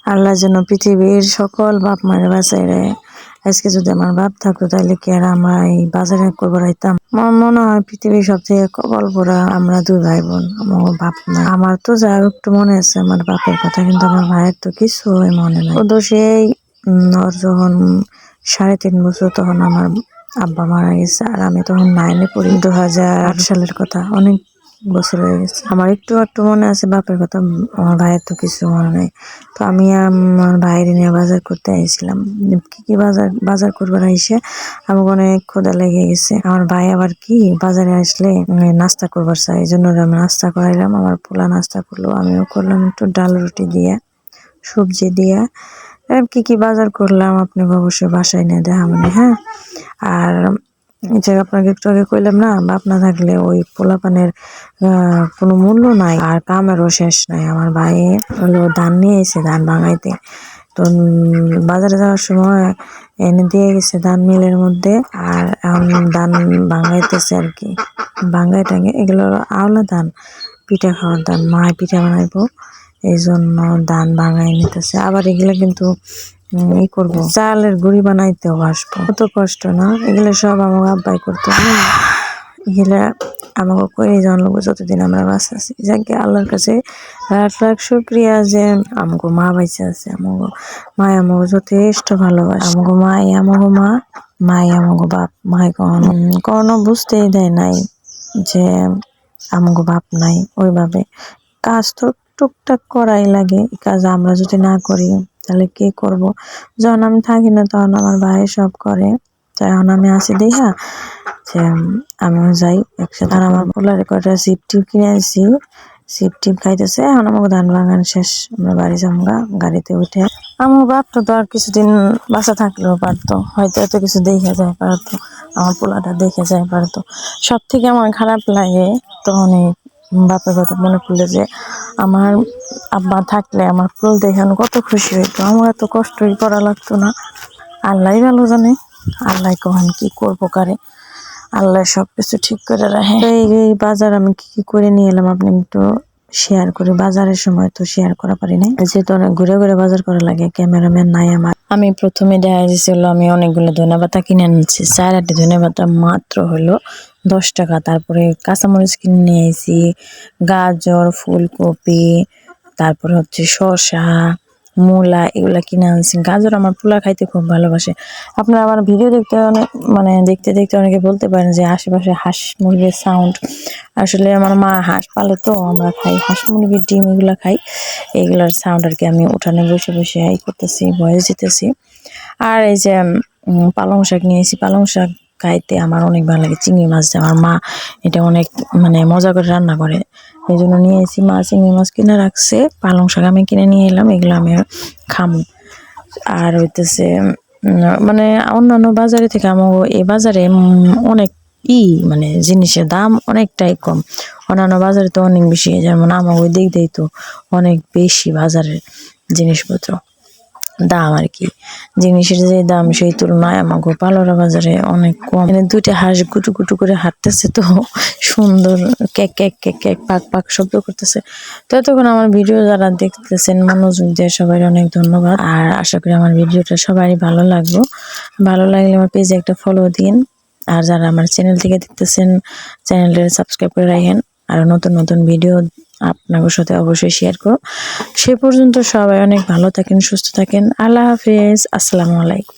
আল্লাহ যেন পৃথিবীর সকল বাপ মায়ের বাঁচাই রে। আজকে যদি আমার বাপ থাকতো তাহলে কি আর আমরা এই বাজারে করবো রাইতাম। আমার মনে হয় পৃথিবীর সব থেকে কপাল পোড়া আমরা দুই ভাই বোন, আমার বাপ নাই। আমার তো যা একটু মনে আছে আমার বাপের কথা, কিন্তু আমার ভাইয়ের তো কিছু মনে নাই। ও তো সেই ওর যখন 3.5 বছর তখন আমার আব্বা মারা গেছে, আর আমি তখন 9-এ পড়ি। 2008 সালের কথা, অনেক বছর হয়ে গেছে। আমার একটু মনে আছে বাপের কথা, আমার ভাইয়ের তো কিছু মনে নাই। তো আমি আমার ভাইয়ের নিয়ে বাজার করতে আইছিলাম। কি বাজার করবার আইসে আমাকে অনেক ক্ষুধা লেগে গেছে। আমার ভাই আবার কি বাজারে আসলে নাস্তা করবার চাই, এই জন্য আমি নাস্তা করাইলাম। আমার পোলা নাস্তা করলো, আমিও করলাম একটু ডাল রুটি দিয়ে, সবজি দিয়ে। কি বাজার করলাম আপনাকে অবশ্যই বাসায় নিয়ে দেখাবো। হ্যাঁ, আর যে আপনাকে একটু আগে কইলাম না, বাপ না থাকলে ওই পোলাপানের কোনো মূল্য নাই, আর কামেরও শেষ নাই। আমার ভাই হলো ধান নিয়ে এসে ধান ভাঙাইতে, তো বাজারে যাওয়ার সময় এনে দিয়ে গেছে ধান মিলের মধ্যে, আর এখন ধান ভাঙাইতেছে আর কি। ভাঙাই টাঙে এগুলো আওলা ধান, পিঠা খাওয়ার ধান, মায় পিঠা বানাইবো এই জন্য ধান ভাঙাই নিতেছে। আবার এগুলো কিন্তু ই করবো, চালের গুঁড়ি বানাইতেও আসবো, কত কষ্ট না। এগুলো সব আমার আব্বাই করতো। এগুলা আমাকে করে জানলো যতদিন আমরা বাঁচা আছি। যাকে আল্লাহর কাছে লাখ শুক্রিয়া যে আমাকে মা বাইচে আছে। আমাকে মা আমাকে যথেষ্ট ভালোবাসে। আমাকে মাই আমাকে বাপ। মাই কখনো বুঝতেই দেয় নাই যে আমাকে বাপ নাই। ওইভাবে কাজ তো টুকটাক করাই লাগে, কাজ আমরা যদি না করি তাহলে কে করব। যখন আমি থাকি না তখন আমার ভাই সব করে, তখন আমি আসি দেখা যে আমিও যাই একসাথে। আর আমার পোলারে কয়টা সিপ টিপ কিনে আনছি, সিপ টিপ খাইতেছে। এখন আমাকে ধান বাগান শেষ, আমরা বাড়ি যামগা গাড়িতে উঠে। আমার বাপটা তো আর কিছুদিন বাসা থাকলেও পারতো, হয়তো এত কিছু দেখে যায় পারতো, আমার পোলাটা দেখে যায় পারতো। সব থেকে আমার খারাপ লাগে তখন এই বাপের কথা মনে পড়লে, যে আমার আব্বা থাকলে আমার ফুল দেখানো কত খুশি হইতো। আমার এত কষ্টই করা লাগতো না। আল্লাহ ভালো জানে, আল্লাহ কখন কি করবো কারে, আল্লাহ সবকিছু ঠিক করে রাখে। এই বাজার আমি কি করে নিয়ে এলাম আপনি একটু শেয়ার করে। বাজারের সময় তো শেয়ার করা পারি না, যেহেতু অনেক ঘুরে ঘুরে বাজার করা লাগে, ক্যামেরাম্যান নাই আমার। আমি প্রথমে দেখা যাচ্ছিল আমি অনেকগুলো ধনেপাতা কিনে আনছি। 4-8টি ধনেপাতা মাত্র হলো 10 টাকা। তারপরে কাঁচামরিচ কিনে নিয়ে আইছি, গাজর, ফুলকপি, তারপরে হচ্ছে শসা, মূলা, এগুলা কিনে আনছি। গাজর আমার পোলা খাইতে খুব ভালোবাসে। আপনারা আমার ভিডিও দেখতে দেখতে দেখতে অনেকে বলতে পারেন যে আশেপাশে হাঁস মুরগির সাউন্ড। আসলে আমার মা হাঁস পালে, তো আমরা খাই হাঁস মুরগির ডিম, এগুলা খাই। এগুলার সাউন্ড আর কি আমি উঠানে বসে বসে করতেছি, ভয়েস দিতেছি। আর এই যে পালং শাক নিয়েছি, পালং শাক খাইতে আমার অনেক ভালো লাগে। চিংড়ি মাছ দিয়ে আমার মা এটা অনেক মজা করে রান্না করে, এই জন্য নিয়ে এসেছি। মা চিংড়ি মাছ কিনে রাখছে, পালং শাক আমি কিনে নিয়ে এলাম, এগুলো আমি খামু। আর হইতেছে অন্যান্য বাজারে থেকে আমার এই বাজারে অনেক জিনিসের দাম অনেকটাই কম। অন্যান্য বাজারে তো অনেক বেশি, যেমন আমার ওই দিক দিয়ে তো অনেক বেশি বাজারের জিনিসপত্র দাম আর কি। জিনিসের যে দাম সেই তুলনায় আমাকে পালোরা বাজারে অনেক কম। দুইটা হাঁস গুটু গুটু করে হাঁটতেছে, তো সুন্দর কেক কেক কেক কেক পাক পাক শব্দ করতেছে। তো তখন আমার ভিডিও যারা দেখতেছেন মনোযোগ দিয়ে সবাই অনেক ধন্যবাদ। আর আশা করি আমার ভিডিওটা সবারই ভালো লাগলো। ভালো লাগলে আমার পেজে একটা ফলো দিন, আর যারা আমার চ্যানেল থেকে দেখতেছেন চ্যানেলটা সাবস্ক্রাইব করে রাখেন। আর নতুন নতুন ভিডিও আপনাদের সাথে অবশ্যই শেয়ার করো। সে পর্যন্ত সবাই অনেক ভালো থাকেন, সুস্থ থাকেন। আল্লাহ হাফেজ, আসসালামু আলাইকুম।